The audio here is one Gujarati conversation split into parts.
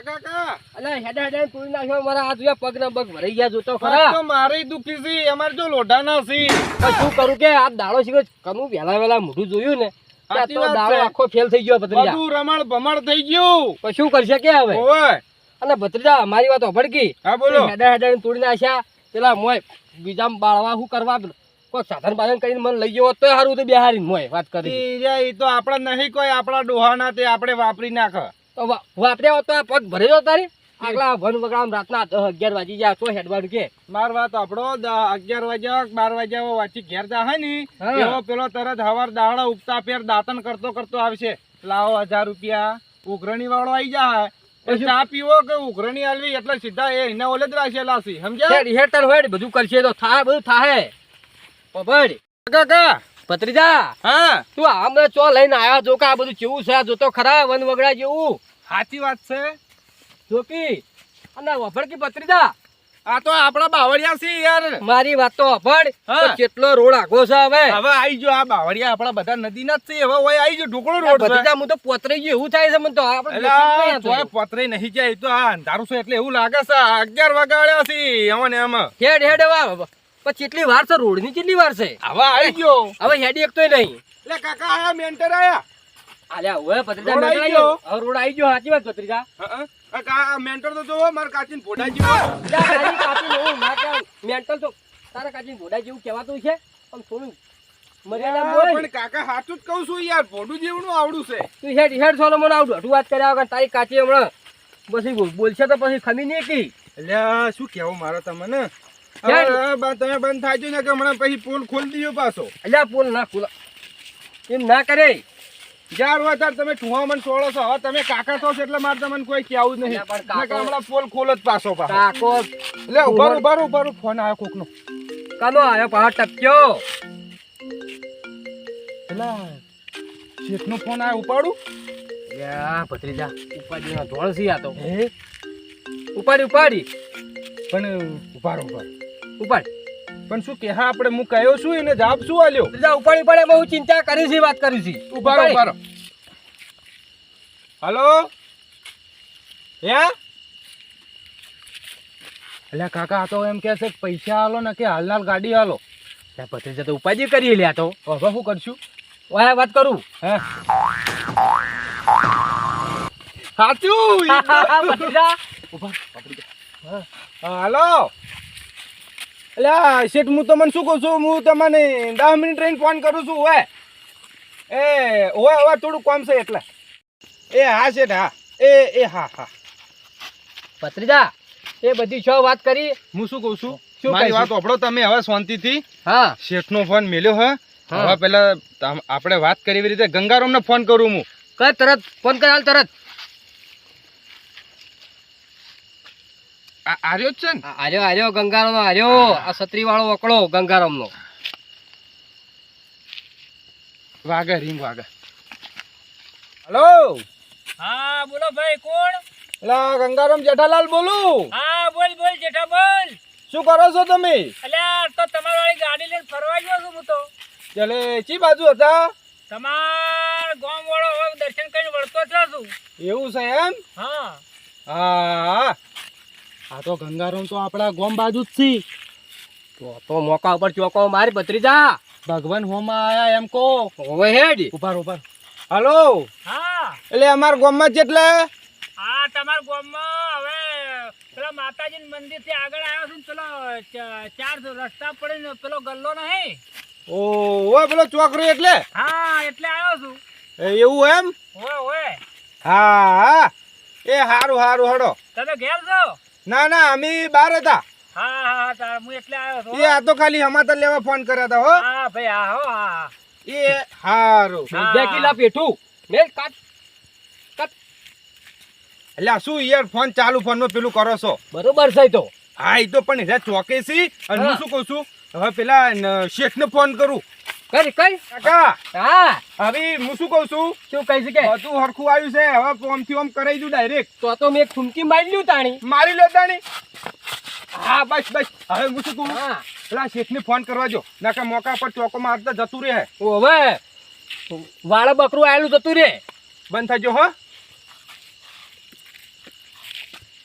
કાકા અલે હેડા હેડા તોડી નાખ્યો મારા હાથ જોયા પગ ના પગ ભરાઈ ગયા જોતો ખરા તો મારે દુખી છે અમાર જો લોઢાના છે તો શું કરું કે આ દાડો શીખો કનું વેલા વેલા મોઢું જોયું ને ત્યાં તો દાડો આખો ફેલ થઈ ગયો ભત્રીજા બધું રમણ ભમણ થઈ ગયું તો શું કરશે કે હવે ઓય અને ભત્રીજા મારી વાત ઓભડકી હા બોલો હેડા હેડા તોડી નાખ્યા પેલા મોય બીજા બાળવા શું કરવા કોઈ સાધન બાધન કરીને મને લઈ ગયો તો સારું તો બિહારી મોય વાત કરી એ તો આપણા નહીં કોઈ આપણા ડોહાના તે આપણે વાપરી નાખ તો વાપર્યા હોત તો આ પગ ભરે જો તારી આગલા વન વગડામ રાતના 10-11 વાગી જાય તો હેડવાનું કે માર વાત આપણો 11 વાગ્યા 12 વાગ્યા વાંચી ઘેર જાહે ને એવો પેલો તરત હવાર દાડા ઉગતા પેર દાતન કરતો આવશે લાવો 1000 રૂપિયા ઉઘરણી વાળો આવી જાય ચા પીવો કે ઉઘરણી આલવી એટલે સીધા એ એના ઓલે જ રાખેલા છે સમજ્યા હેડ તર હેડ બધું કરશે તો થાય બધું થાય પબડ કાકા ભત્રીજા હા તું આમ ચો લઈને આયા જો કે આ બધું કેવું છે જોતો ખરા વન વગડા જેવું સાચી વાત છે જોકી અને વફડકી ભત્રીજા આ તો આપણા બાવળિયા છે યાર મારી વાત તો વફડ હા. તો કેટલો રોડ આખો છે હવે હવે આવી ગયો આ બાવળિયા આપણા બધા નદીના જ છે હવે ઓય આવી ગયો ઢોકળો રોડ છે ભત્રીજા હું તો પોતરાઈ ગયો એવું થાય છે મને તો આપણે એલા તોય પતરે નહીં જાય તો આ અંધારું છે એટલે એવું લાગે છે 11 વાગ્યા છે એમાં ને એમાં હેડ હેડ હવે પછી કેટલી વાર છે રોડ ની કેટલી વાર છે હવે આવી ગયો હવે હેડી એક તોય નહીં એટલે કાકા આયા મેન્ટર આયા આલ્યા હવે ભત્રીજા રોડ મેં આઈ ગયો. હવે રોડ આવી ગયો સાચી વાત ભત્રીજા કાકા મેન્ટર તો જોવો માર કાચીન ફોડા જેવો તારી કાચી એવું ના કહું મેન્ટલ તો તારા કાચી ઘોડા જેવું કહેવાતું છે પણ થોડું મર્યાદા બોલ પણ કાકા સાચું જ કહું છું યાર ફોડું જેવનું આવડું છે તું હેડ હેડ સોલો મને આવું દોઢું વાત કર્યા વગર તારી કાચી હમણાં પછી બોલશે તો પછી ખમી નહીં કી એટલે શું કેવું મારે તમને યાર. હવે તમે બંધ થાય છે ને કે હમણાં પછી પોલ ખોલી દીધો પાછો અલ્યા પોલ ના ખોલા એમ ના કરે જ્યાર હોય ત્યારે તમે ઠુહામણ છોડો છો હવે તમે કાકા છો એટલે મારે તમને કોઈ કહેવું જ નહીં અલ્યા, પણ કાકો- નકર હમણાં પોલ ખોલ જ પાછો પાછો કાકો એટલે ઉભારું ફોન આવ્યો કોકનો કાનો આયો પહાડ ટપક્યો એટલે શેઠનો ફોન આવ્યો ઉપાડું યા ભત્રીજા ઉપાડીનો ઢોળ છે આ તો ઉપાડી પણ ઉભારો ઉપાડ પણ શું કે હા આપણે હું કયો છું એને જવાબ શું આલ્યો ભત્રીજા ઉપાડી પડે એમાં હું ચિંતા કરી છે વાત કરી છે ઉભારો હલો યા એટલે કાકા આ તો એમ કહે છે કે પૈસા આલો ને કે હાલ ગાડી આલો ત્યાં ભત્રીજા તો ઉપાડી કરી લ્યા તો હવે શું કરશું ઓય વાત કરું હે સાચું ભત્રીજા હાલો એટલે શેઠ હું તમને શું કહું છું હું તમને 10 મિનિટ રહીને ફોન કરું છું ઓય થોડું કામ છે એટલે એ હા શેઠ હા એ હા ભત્રીજા એ બધી છો વાત કરી હું શું કહું છું શું મારી કહીશું? વાત સાંભળો તમે હવે શાંતિથી હા શેઠનો ફોન મેલ્યો હે હા. હવે પેલા આપણે વાત કરી એવી રીતે ગંગારામને ફોન કરું હું કર તરત ફોન કર હાલ તરત આર્યો જ છે ને આર્યો ગંગારામ નો આર્યો આ છત્રી વાળો વકડો ગંગારામ નો વાગે રીંગ વાગે હલો હા બોલો ભાઈ કોણ એટલે ગંગારામ જેઠાલાલ બોલું હા બોલ જેઠા બોલ શું કરો છો તમે અલ્યા તો તમારી વાળી ગાડી લઈને ફરવા ગયો છું હું તો ચલે ચી બાજુ હતા તમાર ગામ વાળો હવે દર્શન કરીને વળતો જ છું એવું છે એમ હા હા આ તો ગંગારામ તો આપણા ગામ બાજુ જ છે તો મોકા ઉપર ચોકો મારી ભત્રીજા ભગવાન હોમાં આયા એમ કહો હવે હેડ ઉભાર હલો હા એટલે અમારા ગામમાં જેટલે હા તમારા ગામમાં હવે પેલા માતાજી મંદિર થી આગળ આવ્યો છું ને પેલો 4 રસ્તા પડે ને પેલો ગલ્લો નહીં ઓય પેલો ચોકરી એટલે હા એટલે આવ્યો છું એવું એમ ઓય હા એ હારું હડો તમે ઘેર છો ના અમે બહાર હતા હા તાર હું એટલે આવ્યો છું એ આ તો ખાલી સમાચાર લેવા ફોન કર્યા હતા હો હા ભાઈ હા હો હા એ હારું હા. બે કિલા પેઠું મેલ કાટ એટલે આ શું યાર ફોન ચાલુ ફોનમાં પેલું કરો છો બરોબર છે તો હા એ તો પણ એટલે ચોકે છે અને હું શું કહું છું હવે પેલા શેઠને ફોન કરું કઈ કાકા હા હવે હું શું કહું છું શું કહી શકે બધું હરખું આવ્યું છે હવે ઓમથી ઓમ કરાઈ દઉં ડાયરેક્ટ તો મેં ખુમકી મારી લ્યું તાણી મારી લેતા નહીં હા બસ હવે હું શું કહું હા પેલા શેઠને ફોન કરવા જો નાકા મોકા પર ચોકો મારતા જતું રહે હવે વાળ બકરું આયેલું જતું રે બંધ થજો હો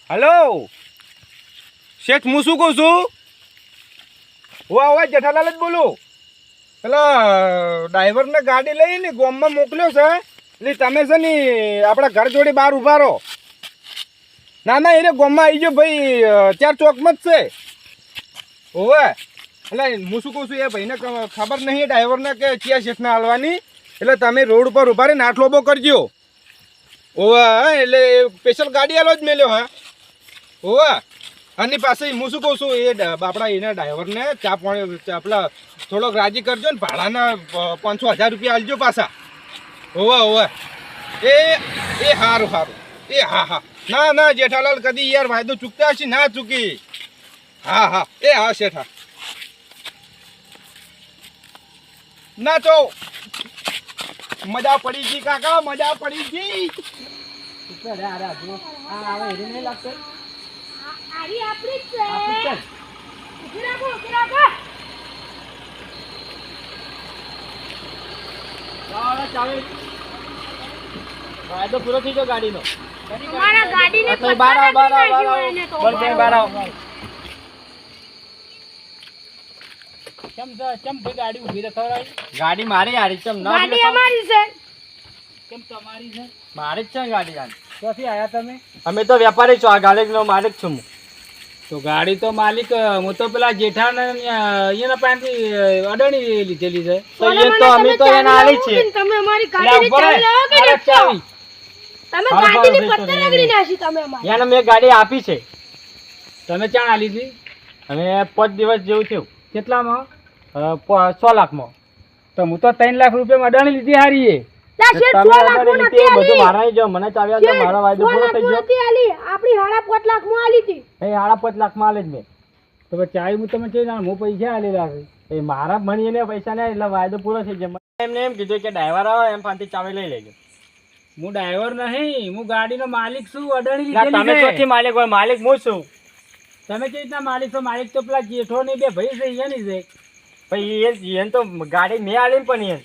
હલો શેઠ, હું શું કહું છું? હું હવે જેઠાલાલ જ બોલું. પેલા ડ્રાઈવરને ગાડી લઈને ગામમાં મોકલ્યો છે, એટલે તમે છે ને આપણા ઘર જોડે બહાર ઊભા રહો. ના ના, એને ગામમાં આવી ગયો ભાઈ, 4 ચોકમાં જ છે. હોવે, એટલે હું શું કહું છું, એ ભાઈને ખબર નહીં ડ્રાઈવરને કે ક્યાં શેઠને હાલવાની, એટલે તમે રોડ ઉપર ઊભા રહીને આટલો બો કરજો. હોવે, એટલે સ્પેશિયલ ગાડી આલો જ મેલ્યો. હા હોવે, આની પાસે હું શું કહું છું, એ આપણા એના ડ્રાઈવરને ચા પાણી પેલા થોડોક રાજી કરજો ને, ભાડાના 500-1000 રૂપિયા આલજો પાછા. હોવે હોવે, એ સારું સારું, એ હા હા. ના ના જેઠાલાલ, કદી યાર વાયદો ચૂકતા હશે, ના ચૂકી. હા હા, એ હા શેઠ, હા. ના તો મજા પડી ગઈ કાકા, મજા પડી ગઈ. ફાયદો પૂરો થઈ ગયો ગાડીનો. તમારા ગાડીને એટલે બાર આવો, બાર આવો, બાર આવો. એને તો બોલ કે બાર આવો. કેમ ભાઈ ગાડી ઊભી રખાવરાઈ? ગાડી મારી હારી ચમ ના ગાડી અમારી છે. કેમ તમારી છે? મારી જ છે ગાડી હારી. ક્યાંથી આયા તમે? અમે તો વેપારી છો, આ ગાડીનો માલિક છું હું. તો ગાડી તો માલિક હું તો પેલા જેઠાને અહીંયાના પાસેથી અડાણી લીધેલી છે. તો એ તો અમે તો એને આલી છે. તમે અમારી લે ગાડીની ઉપર ચાવી લાવો કે મારા નથી? ચાવી. તમે હાલ ગાડીની ભાવ પત્તર વેચો રગડી નાખી તમે અમારી. એને મેં ગાડી આપી છે. તમે ક્યાં આલી હતી? હવે 5 દિવસ જેવું થયું. કેટલામાં? 100 લાખમાં. તો હું તો 3 લાખ રૂપિયા અડાણી લીધી હારી એ. લા શેઠ, તમે 6 લાખમાં અડાણી નથી લીધી, બધું આલી. મારા જો મને ચાવી આલ તો શેઠ, મારો વાયદો 6 પૂરો થઈ લાખમાં ગયો. નથી આલી. આપણી 5.5 લાખમાં આલી હતી. એ 5.5 લાખમાં આલે જ મેં. તો પછી ચાવી હું તમે કઈ હું પૈસા આલેલા છે. એ મારા મળી એને પૈસા ને એટલે વાયદો પૂરો થઈ જાય. મને એમને એમ કીધું કે ડ્રાઈવર આવે એમ પાસેથી ચાવી લઈ લેજો. હું ડ્રાઈવર નહીં, હું ગાડીનો માલિક છું. અડાણી ના, તમે લીધેલી ચોથી છે. માલિક હોય, માલિક હું છું. તમે કેવી રીતના માલિક છો? માલિક તો પેલા જેઠો ને બે ભાઈ છે એની છે. ભાઈ એને તો ગાડી મેં આલી ને પણ એને.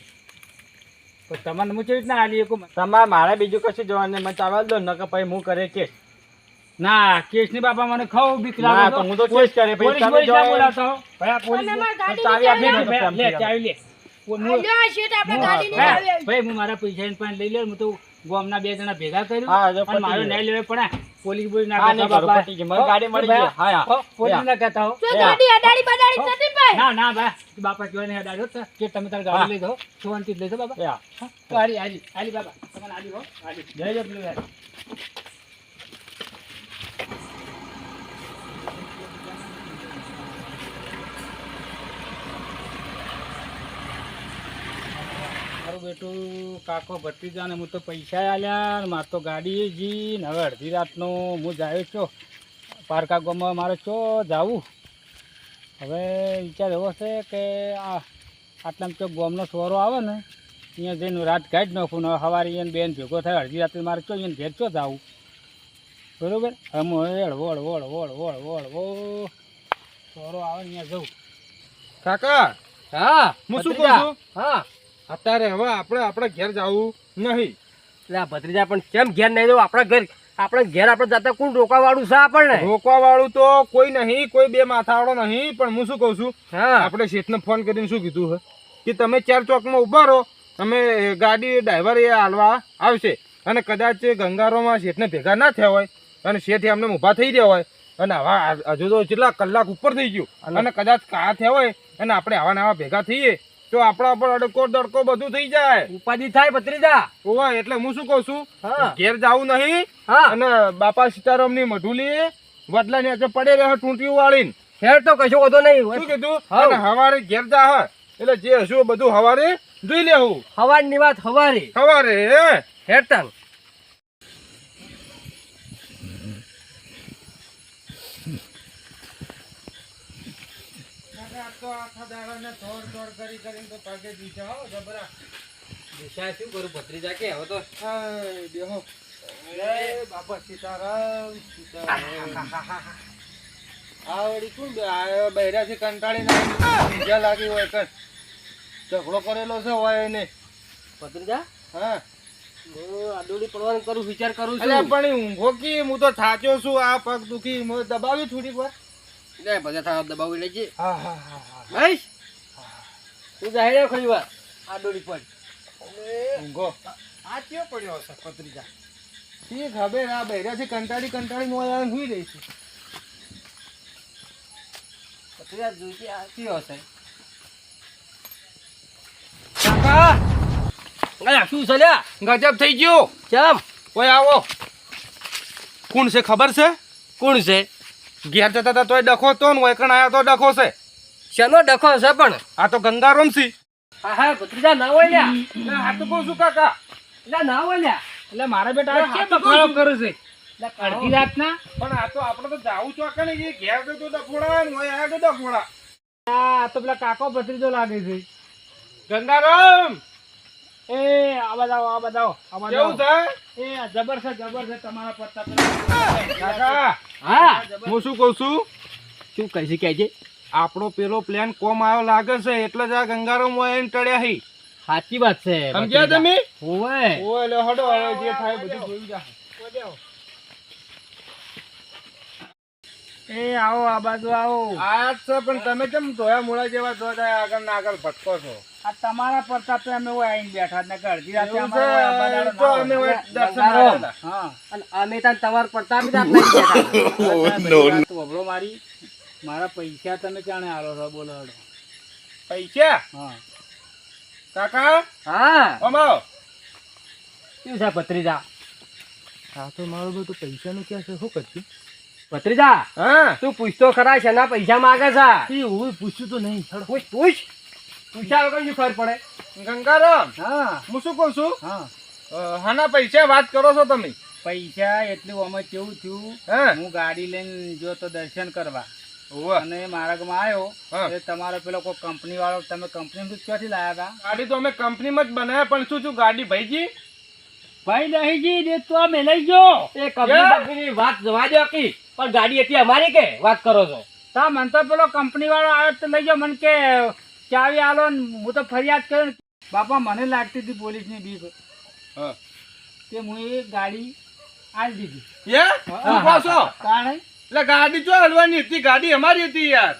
તો તમને હું કેવી રીતના આલી શકું? તમારે મારે બીજું કશું જોવાનું નહીં. મને ચાવી આલ દો નકર પછી હું કરે કેસ. ના, કેસની બાપા મને ખાવ બીક ના લાગે તો હું તો કેસ કરે પછી પોલીસ તમે પોલીસ જો ના બોલાવતો હો. ભાઈ આ પોલીસ તમે અમારી ગાડીની ચાવી આપી ચાવી દો લે, ચાવી લે. આલ્યો શેઠ, આપણે ગાડીની હા, ચાવી આલી. ભાઈ હું મારા પૈસા એને પાસે લઈ લે. હું તો ગામના 2 જણા ભેગા કર્યું હા, જો અને મારો પતી ન્યાય લેવો પડે. પોલીસ બોલીસ ના હા, કહેતા નહીં કરું, બાપા. પતી ગયું. મને ગાડી મળી ગઈ. હા, હા. હો, પોલીસ ના કહેતા હો. તો ગાડી અડાડી બડાડી જ નથી ભાઈ. ના ના ભાઈ, બાપા કહેવાય નહીં અડાડ્યો તો કે તમે તારી ગાડી લઈ દો. શાંતિ લઈ દો બાપા. હા. હા, તો હાલી હાલી હાલી બાપા, તમને હાલી હો, હાલી. જય જય પેલું યાર. મારું બેટું કાકો ભત્રીજા ને હું તો પૈસા આલ્યા ને મારે તો ગાડી જી ને હવે અડધી રાતનો હું જાય છો પારકા ગામમાં મારે ચો જાવું. હવે વિચાર એવો છે કે આ આટલામાં તો ગામનો સોરો આવે ને અહીંયા જઈને રાત કાઢી નાખું ને સવારે એને બેન ભેગો થાય અડધી રાતે મારે ચો એને ઘેર ચો જાવું. બરોબર, હમ હળવો હળવો હળવો હળવો હળવો હળવો સોરો આવે ને અહીંયા જવું. કાકા હા હું શું કહું ભત્રીજા. છું? હા અત્યારે હવે આપણે ઘેર જવું નહીં. એટલે આ ભત્રીજા પણ કેમ ઘેર નહીં જવું? આપણા ઘેર આપણે જતા કોણ રોકવા વાળું છે આપણને? રોકવા વાળું તો કોઈ નહીં, કોઈ બે માથાવાળો નહીં. પણ હું શું કહું છું, હા આપણે શેઠને ફોન કરીને શું કીધું છે કે તમે 4 ચોકમાં ઊભા રહો, અમે ગાડી ડ્રાઈવર એ હાલવા આવશે. અને કદાચ ગંગારોમાં શેઠને ભેગા ના થયા હોય અને શેઠ એમને ઊભા થઈ રહ્યા હોય અને આવા હજુ તો કેટલા કલાક ઉપર થઈ ગયું અને કદાચ કા થયા હોય અને આપણે આવા ને આવા ભેગા થઈએ તો આપણા પર અડકો દડકો બધું થઈ જાય. ઉપાધિ થાય ભત્રીજા. ઓવા એટલે હું શું કહું છું, હા ઘેર જાવું નહીં. હા અને બાપા સીતારામની મઢુલી વડલા ની આજે પડે રહે ટૂંટિયું વાળીને. ઘેર તો કશો વધો નહીં. શું કીધું? હા. અને હવારે ઘેર જા હ. એટલે જે હશું એ બધું હવારે જોઈ લેવું. હવારની વાત હવારે હવારે હેરતંગ. દિશા શું કરું ભત્રીજા કે હવે તો બાપા સીતારામ સીતારામ. આવડી કોણ બહેરાથી કંટાળી ના લાગી હોય કર ઝઘડો કરેલો છે હોય એને. ભત્રીજા હા હું આડોડી પડવાનું કરું વિચાર કરું અલ્યા છું. પણ ઈ ઊંઘો કી હું તો થાક્યો છું આ પગ દુખી હું દબાવ્યું થોડીક વાર લે બધા થાવ દબાવી લેજે. હા હા હા હા ભાઈ તું જાય રે ખરી વાર આડોડી પડ. ઊંઘો આ ક્યો પડ્યો હશે પત્રિકા ઠીક હવે આ બૈરાથી કંટાળી મોયા હુઈ રહી છું પત્રિકા જોઈતી આ કયો હશે? કાકા અલ્યા શું છે લ્યા? ગજબ થઈ ગયો ચમ ઓય આવો કોણ છે ખબર છે કોણ છે? ઘેર જતા હતા તોય ડખો તો ને વૈકણ આયા તો ડખો છે શેનો ડખો છે પણ? આ તો ગંગારામ સી હા હા ભત્રીજા ના હોય લ્યા. આ તો કહું છું કાકા એટલે ના હોય લ્યા. એટલે મારા બેટા અરે, આ કેમ આ તો બખાડો શું? કરે છે એટલે અડધી રાતના પણ આ તો આપણે તો જાવું ચોકે ને એ ઘેર તો ડફોડા ને ઓય આયા તો ડફોડા આ તો પેલા કાકો ભત્રીજો લાગે છે. ગંગારામ એ આ બતાવો આ બતાવો આ કેવું બતાવો. છે એ જબર છે તમારા પત્તા કાકા હા હું શું કહું છું શું કહી છે કહેજે. આપણો પેલો પ્લાન કોમ આવ્યો લાગે છે એટલે જ આ ગંગારામ હોય એને ટળ્યા હી સાચી વાત છે સમજ્યા તમે હોવે. ઓય લે હડો હવે જે થાય બધું જોઈ જા એ આવો આ બાજુ આવો. આ જ છે પણ તમે કેમ ધોયા મૂળા જેવા જોતા આગળ ને આગળ ભટકો છો આ તમારા પડતા તો અમે ઓય આઈને બેઠા ને અડધી રાતે એવું અમારે ઓય આ છે, બધાનો તો ના અમે હોય. ઓય દર્શન ગંગારામ. આવ્યા હતા. હા અને અમે તાન તમાર પડતા બી રાત લઈ ગયા વાત વભળો મારી મારા પૈસા તમે જાણે આલો છો બોલો હડો. પૈસા હા કાકા હા અમાવો શું છે ભત્રીજા? હા તો મારું બધું પૈસાનું ક્યાં છે શું કરતી ભત્રીજા હા તું પૂછતો ખરા શેના પૈસા માંગે છે? હું પૂછ્યું તો નહીં પૂછ પૂછ પૂછ્યા વગર શું ખબર પડે? ગંગારામ હા હું શું કહું છું હા હાના પૈસા વાત કરો છો તમે પૈસા એટલું અમે કેવું થયું હા હું ગાડી લઈને જો તો દર્શન કરવા ઓવે. અને માર્ગમાં આવ્યો હા. એ તમારો પેલો કોઈ કંપની વાળો તમે કંપની ક્યાંથી લાયા હતા? ગાડી તો અમે કંપનીમાં જ બનાવ્યા પણ શું ગાડી ભાઈજી ભાઈ દહીજી દે તો અમે લઈ ગયો. એ કંપની વાત જવા દો કી પણ ગાડી એટલી અમારી કે વાત કરો છો? તા મને તો પેલો કંપની વાળો આવ્યો તો લઈ ગયો મને કે ચાવી આલો ને હું તો ફરિયાદ કર્યો બાપા મને લાગતી હતી પોલીસની બીક હા કે હું એ ગાડી આલી દીધી. શું કહો છો કારણ એટલે ગાડી જો હલવાની હતી ગાડી અમારી હતી યાર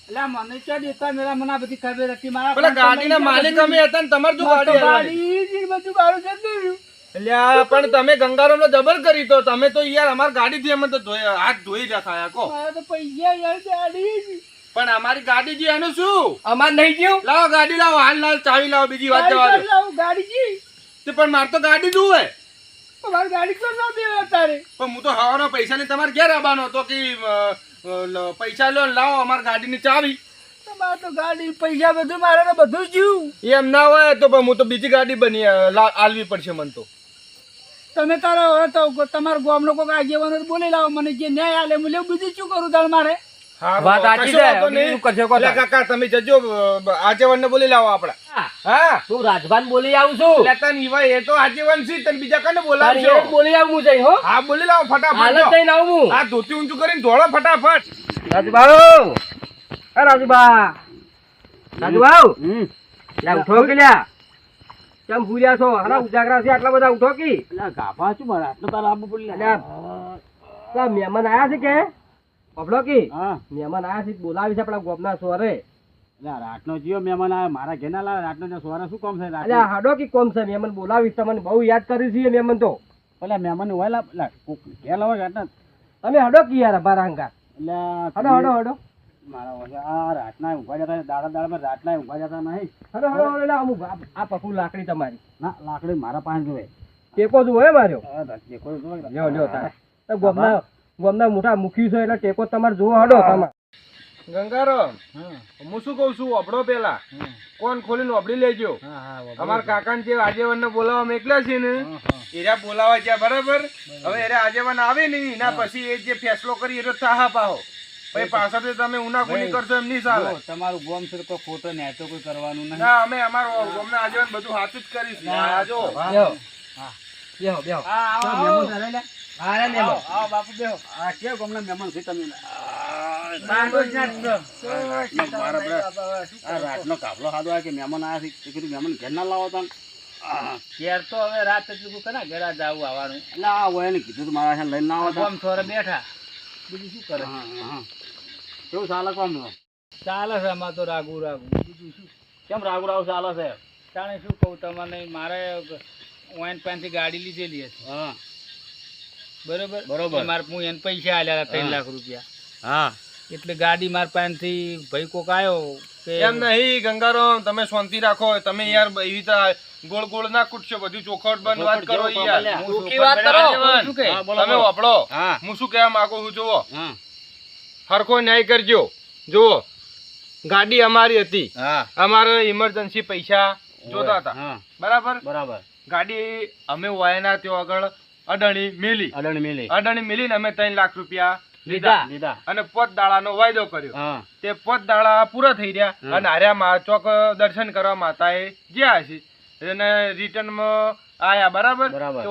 એટલે મને ક્યાં દેતા મેરા મને આ બધી ખબર હતી મારા પેલા પાસે ગાડીના લઈ ગયા માલિક બધું. અમે હતા ને તમારે શું મારે તો ગાડી હલવાની? ગાડી જ બધું મારું જતું રહ્યું. અલ્યા પણ તમે ગંગારામનો જબર કરી તો તમે તો યાર અમારી ગાડીથી અમે તો હાથ ધોઈ રહ્યા થયા કો મારા તો પૈસા યાર ગાડી જ. પણ અમારી ગાડી જી એનું શું અમાર નહીં ગયું. લાવો ગાડી લાવો હાલ લાલ ચાવી લાવો બીજી વાત જવા દો લાવું ગાડી જી તે પણ મારે તો ગાડી જોવે મારી ગાડી તો ના દેવા તારે. પણ હું તો હવાનો પૈસા ની તમારે ઘેર આવવાનો હતો કે પૈસા લો ને લાવો અમારી ગાડીની ચાવી તમારે તો ગાડી પૈસા બધું મારે તો બધું જ્યું. એમ ના હોય તો પણ હું તો બીજી ગાડી બની આલવી પડશે મને તો તમે તારા હવે તો તમારા ગામનો કોઈ આગેવાનો બોલી લાવો મને જે ન્યાય આલે હું લેવું બીજું શું કરું તાર મારે. વાત સાચી છે. બીજું કરશો કો એટલે કાકા તમે જજો આજેવન ને બોલી લાવો આપડા હા, હા તું રાજભાન બોલી આવું છું. એટલે તને ઈવા એ તો આજેવન છે તને બીજા કને તારી બોલાવજો એક બોલી આવું હું જઈ હો. હા બોલી લાવો ફટાફટ હાલ જ જો. જઈને આવું હું. આ ધોતી ઊંચું કરીને ધોળો ફટાફટ રાજુભાઉ એ રાજુભા રાજુભાઉ લ્યા ઉઠો કે લ્યા કેમ ભૂલ્યા છો? હરા ઉજાગરા છે આટલા બધા ઉઠો કી ગાભા શું મારે આટલો તારા આબુ બોલી અલ્યા પેલા મહેમાન આયા છે કે પબલો કી હા મહેમાન આયા છે બોલાવી છે આપણા ગોપના સોરે. રાતનો જીઓ મહેમાન આવે મારા ઘેર ના લાવે રાતનો સોરા શું કામ છે અલ્યા હાડો કી કોમ છે મહેમાન બોલાવી તમને બહુ યાદ કરી છે મહેમાન તો પેલા મહેમાન હોય લા ઘેર લાવો રાતના તમે હાડો કી યાર બારા હંગા એટલે હાડો હાડો હાડો મારા આ રાતના ઊંઘવા જતા દાડા રાતના ઊંઘવા જતા નહીં હાડો હાડો હાડો લા અમુક આ પકું લાકડી તમારી ના લાકડી મારા પાસે જોવે ટેકો જ હોય માર્યો દેખો લ્યો લ્યો તારે તો ગોમના મોટા મુખી છે એટલે ટેકો તમારે જોવો હાડો તમારે. ગંગારામ હું શું કઉ છું અબડો પેલા કોણ ખોલીને અબડી લેજો અમારા કાકા જે આજેવન ને બોલાવવા મેકલા છે ને એરા બોલાવા છે બરાબર હવે એરા આજેવન આવે ને એના પછી એ જે ફેસલો કરી એ થાહા પાહો પછી પાછળથી તમે ઉનાખુની કરશો એમ નહીં ચાલે તમારું ગોમ છે કોઈ ખોટો ને તો કોઈ કરવાનું નહીં. ના અમે અમારું ગોમના આજેવન બધું હાથું જ કરીશું આ જો બેહો બેહો બેહો હા રે મહેમાન. આવો બાપુ બેહો આ કે ગોમના મહેમાન છે તમે રાતનો કાફલો સાદો આવે કે મહેમાન આવ્યા છે કીધું મહેમાન ઘેર ના લાવો તમે ઘેર તો હવે રાત ચૂકું કના ઘેરા જાવું આવવાનું એટલે આ હોય ને કીધું મારા સાથે લઈને ના આવતા આમ થોડા બેઠા બીજું શું કરે કેવું ચાલે કોમ ચાલે છે આમાં તો રાગુ બીજું શું કેમ રાગુ રાગુ ચાલે છે જાણે શું કહું તમને મારે ઓઈન પાસેથી ગાડી લીધેલી હતી હા બરોબર બરોબર. મારે હું એને પૈસા આલ્યા હતા 3 લાખ રૂપિયા હા એટલે ગાડી મારા પાસેથી ભાઈ કોક આવ્યો કે એમ નહીં ગંગારામ, તમે શાંતિ રાખો. તમે યાર એવી રીતે ગોળ ગોળ ના કૂટશો, બધું ચોખવટ બંધ વાત કરો યાર. હું ટૂંકી વાત કરો. શું કહે? હા, બોલો, તમે બોલો. વાપરો. હા હું શું કહેવા માંગુ છું, જુઓ હા હરખો ન્યાય કરજો. જુઓ ગાડી અમારી હતી, હા અમારે ઇમરજન્સી પૈસા જોતા હતા, હા બરાબર. બરાબર ગાડી અમે વાયના ત્યાં આગળ અડાણી મેલી, અડણ મિલી અડાણી મેલીને અમે 3 લાખ રૂપિયા લીધા લીધા અને 5 દાડાનો વાયદો કર્યો. હા તે 5 દાડા પૂરા થઈ રહ્યા હમ. અને હાર્યા ચોક દર્શન કરવા માતાએ જ્યાં છે એને રિટર્નમાં આયા, બરાબર. બરાબર. તો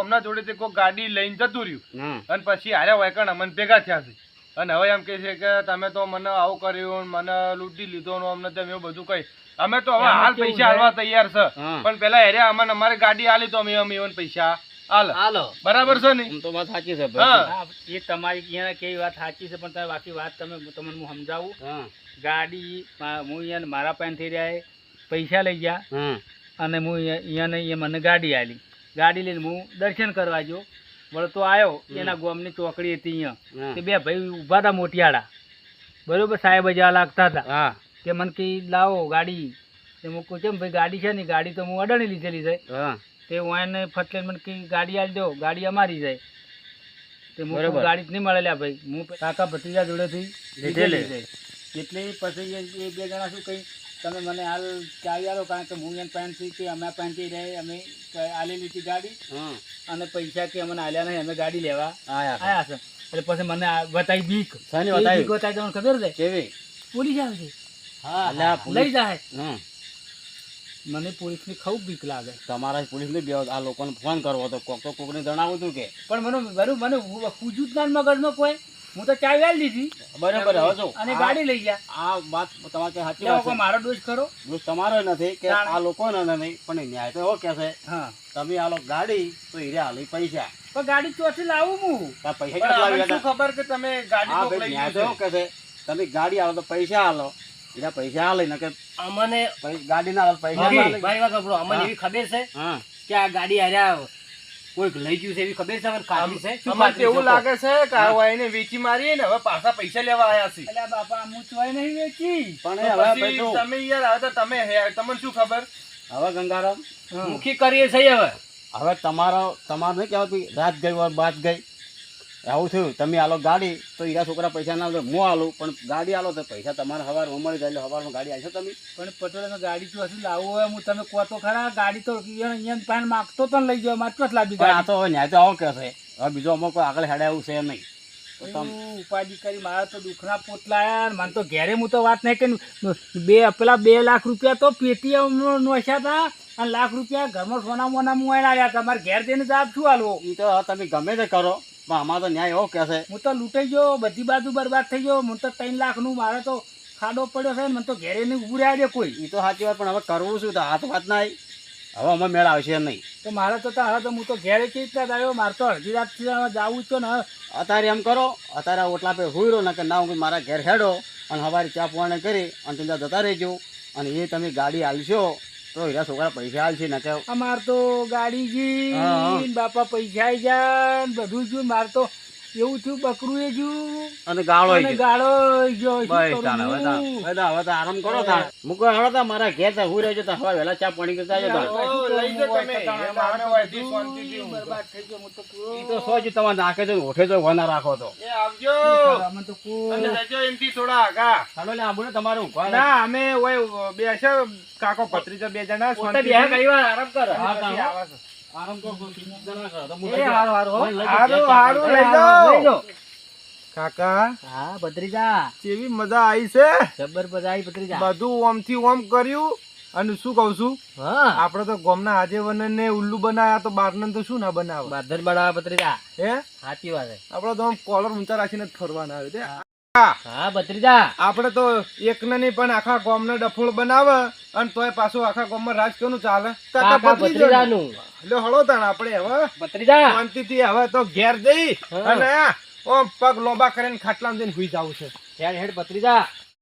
અમના જોડેથી કોઈ ગાડી લઈને જતું રહ્યું હા અને પછી હાર્યા વાયકણ અમને ભેગા થયા છે અને હવે એમ કહે છે કે તમે તો મને આવું કર્યું, મને લૂંટી લીધો ને અમને તમે એવું બધું કહી. અમે તો હવે એમાં હાલ કેવું પૈસા છે? હાલવા તૈયાર છે, હા. પણ પેલા હેર્યા અમને અમારી ગાડી આલી તો અમે એવન પૈસા હાલ, હાલો બરાબર છે ને? આમ તો વાત સાચી છે હા. હા, એ તમારી અહીંયા કેવી વાત સાચી છે પણ તમે બાકી વાત તમને હું સમજાવું. હા ગાડી હું અહીંયા મારા પાસેથી રહ્યા પૈસા લઈ ગયા હા અને હું અહીંયા મને ગાડી આલી. ગાડી લઈને હું દર્શન કરવા ગયો, વળતો આવ્યો એના ગામની ચોકડી હતી અહીંયા. હા. તે બે ભાઈ ઊભા હતા મોટિયાળા, બરોબર, સાહેબ જ આ લાગતા હતા. હા કે મને કે લાવો ગાડી. તે હું કહું કેમ ભાઈ ગાડી છે ને? ગાડી તો હું અડાણી લીધેલી છે. હા તે હું એને ફટલે મને કે ગાડી આલી દો, ગાડી અમારી જાય. તે હું બરોબર. કહું ગાડી જ નહીં મળેલા ભાઈ, હું કાકા ભત્રીજા જોડેથી લીધેલી લીધેલી. છે. એટલે પછી એ બે જણા શું કહી, તમે મને હાલ ચાવી આલો, કારણ કે હું એને પાસેથી કે અમે પાસેથી રહે અમે આલેલી હતી ગાડી હા અને પૈસા કે અમને આલ્યા નહીં, અમે ગાડી લેવા આયા આયા છે. એટલે પછી મને બતાવી બીક. શાની એ બતાવી? બીક બતાવી તમને ખબર છે? કેવી પોલીસ આવે છે, હા અલ્યા લઈ પોલીસ જાય. હા મને પોલીસની ખૂબ બીક લાગે. તમારા પોલીસ ને આ લોકોને ફોન કરવો તો કોક તો કોકને જણાવું તું કે પણ મને પૂછ્યું જ ના મગજમાં કોઈ. હું તો ચાવી આલી દીધી બરાબર હવે જો અને ગાડી લઈ ગયા. આ વાત તમારે કઈ સાચી એટલે વાત કોઈ છે. મારો દોષ ખરો? દોષ તમારો નથી કે તાણ. આ લોકોનો નહીં પણ ન્યાય તો એવો કે છે હા, તમે આલો ગાડી તો હીરે હાલી પૈસા પણ ગાડી ચોથી લાવું હું. તાર પૈસા પણ કેટલા અમને લાવ્યા શું ખબર કે તમે ગાડી હા કોક ભાઈ લઈ ન્યાય તો ગયું એવો કે છે તમે ગાડી આલો તો પૈસા આલો હીરા પૈસા હાલે ને કે અમને ગાડી ના આલો પૈસા ના આલે. મારી વાત સાંભળો, અમને એવી ખબર છે હા કે આ ગાડી હાર્યા કોઈક લઈ ગયું છે એવી ખબર છે, અમને ખાતરી છે. શું અમારે ખાતરી એવું છે? લાગે છે કે આ વાયને વેચી મારી ને હવે પાછા પૈસા લેવા આયા છે. એટલે બાપા હું ચોય નહીં વેચી. પણ તો એ હવે પછી ભાઈ જો, તમે યાર હવે તો તમે તમને શું ખબર? હવે ગંગારામ મુખી કરીએ છીએ હવે. હવે તમારે નહીં કહેવાતું રાત ગઈ હોય બાત ગઈ આવું થયું. તમે આલો ગાડી તો હીરા છોકરા પૈસા ના આલો હું આલું પણ ગાડી આલો તો પૈસા તમારે સવારમાં મળી જાય એટલે સવારમાં ગાડી આવશે તમે પણ પટોળામાં ગાડી ચોથી લાવવું હોય હું તમે કહો તો ખરા. ગાડી તો અહીંયા પાન માગતો તો ને લઈ જાવ, મારે ચોથ લાવી પણ આ ગાડી. તો હવે ન્યાય તો આવો કે છે. હવે બીજો અમુક કોઈ આગળ હેડે એવું છે નહીં તો તમે એવું ઉપાધિ કરી મારા તો દુઃખના પોટલા આયા ને મને તો ઘેરે હું તો વાત નહીં કરી. પેલા 2 લાખ રૂપિયા તો પેટીએમ નોશ્યા હતા અને લાખ રૂપિયા ઘરમાં સોના મોના મુવાઈને આવ્યા. તમારે ઘેર જઈને જવાબ શું આલવો? એ તો હવે તમે ગમે તે કરો પણ આમાં તો ન્યાય એવો કે છે. હું તો લૂંટાઈ ગયો, બધી બાજુ બરબાદ થઈ ગયો. મને તો 3 લાખનું મારે તો ખાડો પડ્યો છે ને મને તો ઘેરે નહીં ઊભું રહ્યા દે કોઈ. એ તો સાચી વાત પણ હવે કરવું શું તો હાથ વાત ના આવી. હવે અમે મેળ આવશે નહીં. તો મારે તો હવે તો હું તો ઘેરે કેવી રીતે આવ્યો? મારે તો અડધી રાતથી જવું છે ને. અત્યારે એમ કરો અત્યારે ઓટલા પે હુઈ રહ્યો ને કે ના હું મારા ઘેર હેડો અને સવારે ચા પાણી કરી અને તમે જતા રહેજો અને એ તમે ગાડી આલશો તો હીરા છોકરા પૈસા આલશે ને કે અમાર તો ગાડી હા, હા. જી બાપા પૈસા આઈ જાય ને બધું જ્યું. મારે તો એવું થયું બકરું એ જ્યું અને ગાળો અને ગાળો ગયો. શું બસ કરું તાણ હવે તાણ. હું? હવે તો આરામ કરો તાણ મૂકો હેડો તા મારા ઘેર તા હુઈ રહેજો તા સવારે વહેલા ચા પાણી કરતા આવજો તાણ. ઓ, લઈ જાઓ તમે. તાણે એટલે અમે વાયથી શાંતિથી બધું ઊંઘો. બરબાદ થઈ ગયો. હું તો પૂરો- ઈ તો સોજ તમારે નાખે છે ને ઓઠે તો વના રાખો તો એ આવજો અમે તો પૂરો- અને જજો એમથી થોડા આગા. ચાલો એટલે આંબુ ને તમારે ઊંઘવા ના અમે ઓય બેસે કાકો ભત્રીજા 2 જણા પોતે શાંતિથી. બે ઘડી વાર આરામ કરો. હા, પછી તાણ. આવે છે. આરામ કરો તો ચિંતા ના કરો. તો હું એ લઈ જાઉં. હારું, હારું, હો. મને લઈ જાઉં. હારું, હારું, લઈ લઈ જાઓ. લો. કાકા હા ભત્રીજા, કેવી મજા આવી છે. જબર બજાઈ ભત્રીજા. બધું ઓમથી ઓમ કર્યું અને શું કહું છું હા આપણે તો ગામના આજેવન ને ઉલ્લુ બનાવ્યા તો બારને તો શું ના બનાવે બાદર બડા ભત્રીજા, હે સાચી વાત છે. આપણે તો આમ કોલર ઊંચા રાખીને જ ફરવાના આવે તે. હા ભત્રીજા, આપણે તો એકને નહીં પણ આખા ગામને ડફોળ બનાવે અને તોય પાછું આખા ગામમાં રાજ કેનું ચાલે કાકા પતી ગયો. ભત્રીજાનું. લ્યો હળો તાણ આપણે હવે ભત્રીજા શાંતિથી હવે તો ઘેર જઈ હા. અને ઓમ પગ લોબા કરીને ખાટલામાં જઈને સુઈ જાવું છે. હેડ હેડ ભત્રીજા